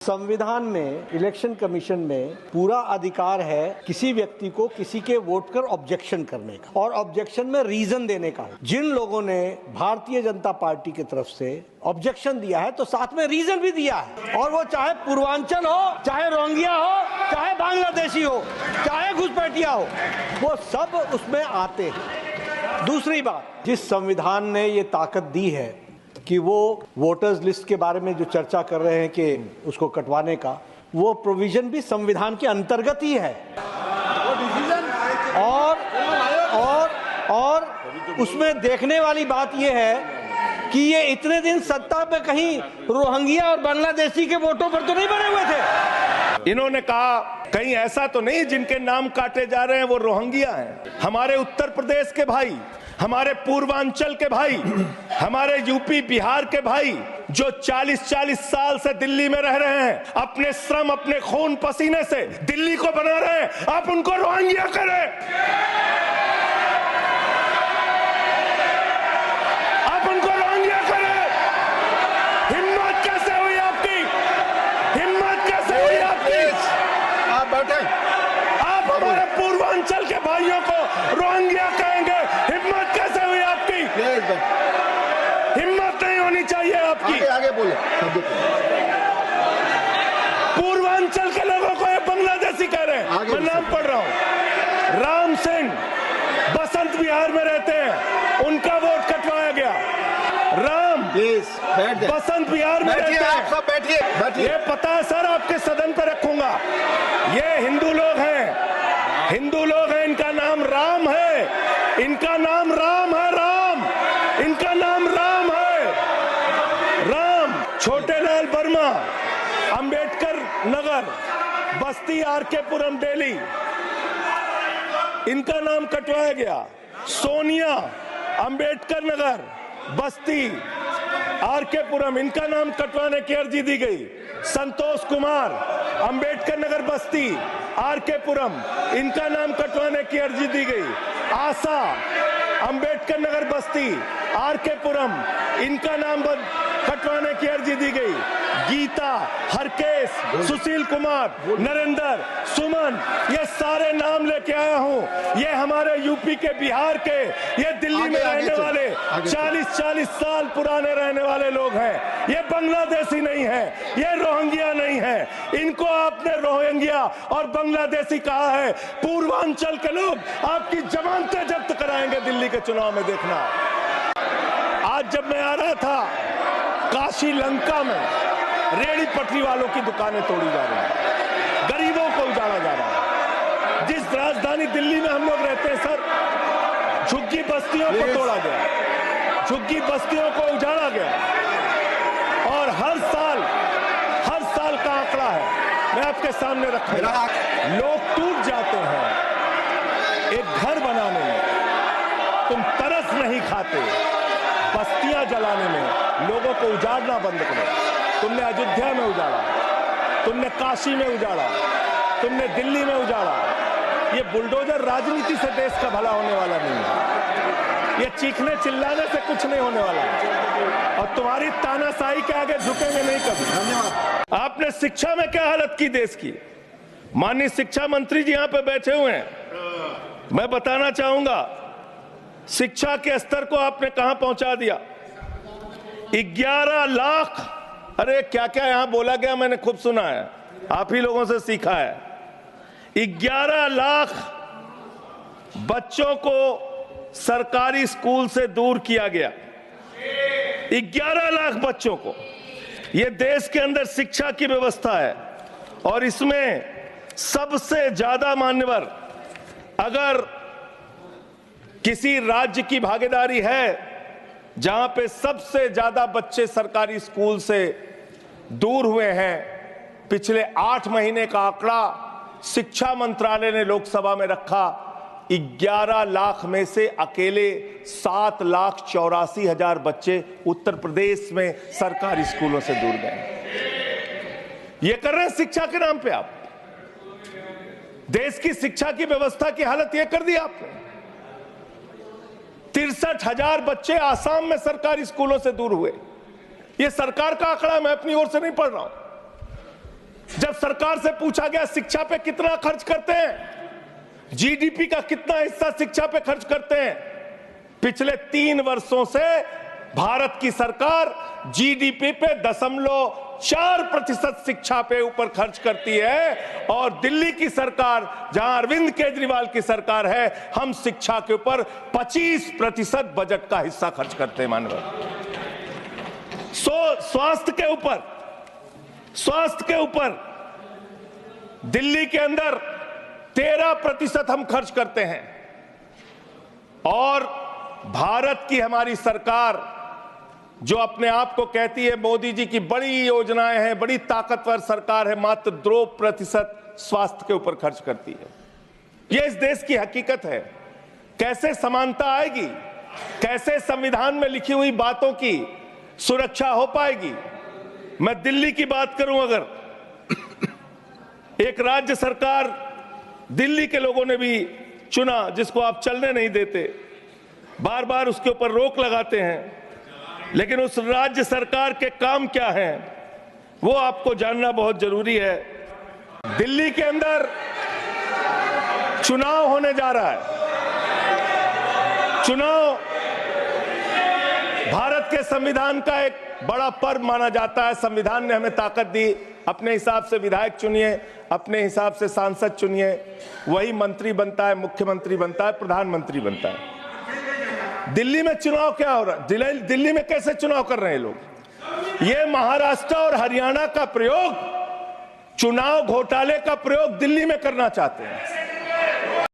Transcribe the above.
संविधान में election commission में पूरा अधिकार है किसी व्यक्ति को किसी के वोट कर ऑब्जेक्शन करने का और ऑब्जेक्शन में रीजन देने का। जिन लोगों ने भारतीय जनता पार्टी की तरफ से ऑब्जेक्शन दिया है तो साथ में रीजन भी दिया है, और वो चाहे पूर्वांचल हो, चाहे रोहिंग्या हो, चाहे बांग्लादेशी हो, चाहे घुसपैठिया हो, वो सब उसमें आते हैं। दूसरी बात, जिस संविधान ने ये ताकत दी है कि वो वोटर्स लिस्ट के बारे में जो चर्चा कर रहे हैं कि उसको कटवाने का, वो प्रोविजन भी संविधान के अंतर्गत ही है। और उसमें देखने वाली बात ये है कि ये इतने दिन सत्ता पे कहीं रोहिंग्या और बांग्लादेशी के वोटों पर तो नहीं बने हुए थे। इन्होंने कहा कहीं ऐसा तो नहीं जिनके नाम काटे जा रहे हैं वो रोहिंग्या हैं। हमारे उत्तर प्रदेश के भाई, हमारे पूर्वांचल के भाई, हमारे यूपी बिहार के भाई जो 40-40 साल से दिल्ली में रह रहे हैं, अपने श्रम, अपने खून पसीने से दिल्ली को बना रहे हैं, आप उनको रोहिंग्या करें, आप उनको रोहिंग्या करें। हिम्मत कैसे हुई आपकी? हिम्मत कैसे हुई आपकी? आप बैठे, आप हमारे पूर्वांचल के भाइयों को रोहिंग्या कहेंगे? हिम्मत कैसे हुई आपकी? हिम्मत नहीं होनी चाहिए आपकी। आगे बोले। पूर्वांचल के लोगों को ये बांग्लादेशी कह रहे हैं। मैं नाम पढ़ रहा हूं, राम सिंह बसंत विहार में रहते हैं, उनका वोट कटवाया गया। राम बसंत विहार में रहते हैं। आप सब बैठिए। ये पता है सर, आपके सदन पर रखूंगा। ये हिंदू लोग हैं, हिंदू लोग हैं, इनका नाम राम है, इनका नाम राम है, राम, इनका नाम राम है, राम। छोटेलाल वर्मा, अंबेडकर नगर, बस्ती, आरके पुरम, दिल्ली, इनका नाम कटवाया गया। सोनिया, अंबेडकर नगर, बस्ती, आरके पुरम, इनका नाम कटवाने की अर्जी दी गई। संतोष कुमार, अंबेडकर नगर, बस्ती, आरके पुरम, इनका नाम कटवाने की अर्जी दी गई। आशा, अंबेडकर नगर, बस्ती, आरके पुरम, इनका नाम कटवाने की अर्जी दी गई। गीता, हरकेश, सुशील कुमार, नरेंद्र, सुमन, ये सारे नाम लेके आया हूं। ये हमारे यूपी के, बिहार के, ये दिल्ली में रहने वाले 40-40 साल पुराने रहने वाले लोग हैं। ये बांग्लादेशी नहीं है, ये रोहिंग्या नहीं है। इनको आपने रोहिंग्या और बांग्लादेशी कहा है। पूर्वांचल के लोग आपकी जमानतें जब्त कराएंगे दिल्ली के चुनाव में, देखना। आज जब मैं आ रहा था, काशी लंका में रेहड़ी पटरी वालों की दुकानें तोड़ी जा रही हैं, गरीबों को उजाड़ा जा रहा है। जिस राजधानी दिल्ली में हम लोग रहते हैं सर, झुग्गी बस्तियों को तोड़ा गया, झुग्गी बस्तियों को उजाड़ा गया, और हर साल का आंकड़ा है, मैं आपके सामने रखूंगा। लोग टूट जाते हैं एक घर बनाने में, तुम तरस नहीं खाते बस्तियां जलाने में। लोगों को उजाड़ना बंद करो। तुमने अयोध्या में उजाड़ा, तुमने काशी में उजाड़ा, तुमने दिल्ली में उजाड़ा। ये बुलडोजर राजनीति से देश का भला होने वाला नहीं है। ये चीखने चिल्लाने से कुछ नहीं होने वाला है, और तुम्हारी तानाशाही के आगे झुकेंगे नहीं कभी। धन्यवाद। आपने शिक्षा में क्या हालत की देश की? माननीय शिक्षा मंत्री जी यहां पे बैठे हुए हैं, मैं बताना चाहूंगा शिक्षा के स्तर को आपने कहां पहुंचा दिया। 11 लाख, अरे क्या क्या यहां बोला गया, मैंने खूब सुना है, आप ही लोगों से सीखा है। 11 लाख बच्चों को सरकारी स्कूल से दूर किया गया। 11 लाख बच्चों को। यह देश के अंदर शिक्षा की व्यवस्था है, और इसमें सबसे ज्यादा मान्यवर, अगर किसी राज्य की भागीदारी है जहां पे सबसे ज्यादा बच्चे सरकारी स्कूल से दूर हुए हैं, पिछले 8 महीने का आंकड़ा शिक्षा मंत्रालय ने लोकसभा में रखा। 11 लाख में से अकेले 7,84,000 बच्चे उत्तर प्रदेश में सरकारी स्कूलों से दूर गए। ये कर रहे हैं शिक्षा के नाम पे आप। देश की शिक्षा की व्यवस्था की हालत यह कर दी आपने। 63,000 बच्चे आसाम में सरकारी स्कूलों से दूर हुए। ये सरकार का आंकड़ा, मैं अपनी ओर से नहीं पढ़ रहा हूं। सरकार से पूछा गया शिक्षा पे कितना खर्च करते हैं, जीडीपी का कितना हिस्सा शिक्षा पे खर्च करते हैं, पिछले 3 वर्षों से भारत की सरकार जीडीपी पे 0.4% शिक्षा पे ऊपर खर्च करती है, और दिल्ली की सरकार जहां अरविंद केजरीवाल की सरकार है, हम शिक्षा के ऊपर 25% बजट का हिस्सा खर्च करते हैं माननीय। स्वास्थ्य के ऊपर दिल्ली के अंदर 13% हम खर्च करते हैं, और भारत की हमारी सरकार जो अपने आप को कहती है मोदी जी की बड़ी योजनाएं हैं, बड़ी ताकतवर सरकार है, मात्र 2% स्वास्थ्य के ऊपर खर्च करती है। यह इस देश की हकीकत है। कैसे समानता आएगी, कैसे संविधान में लिखी हुई बातों की सुरक्षा हो पाएगी। मैं दिल्ली की बात करूं, अगर एक राज्य सरकार दिल्ली के लोगों ने भी चुना जिसको आप चलने नहीं देते, बार बार उसके ऊपर रोक लगाते हैं, लेकिन उस राज्य सरकार के काम क्या हैं वो आपको जानना बहुत जरूरी है। दिल्ली के अंदर चुनाव होने जा रहा है। चुनाव भारत के संविधान का एक बड़ा पर्व माना जाता है। संविधान ने हमें ताकत दी, अपने हिसाब से विधायक चुनिए, अपने हिसाब से सांसद चुनिए, वही मंत्री बनता है, मुख्यमंत्री बनता है, प्रधानमंत्री बनता है। दिल्ली में चुनाव क्या हो रहा है? दिल्ली में कैसे चुनाव कर रहे हैं लोग? ये महाराष्ट्र और हरियाणा का प्रयोग, चुनाव घोटाले का प्रयोग दिल्ली में करना चाहते हैं।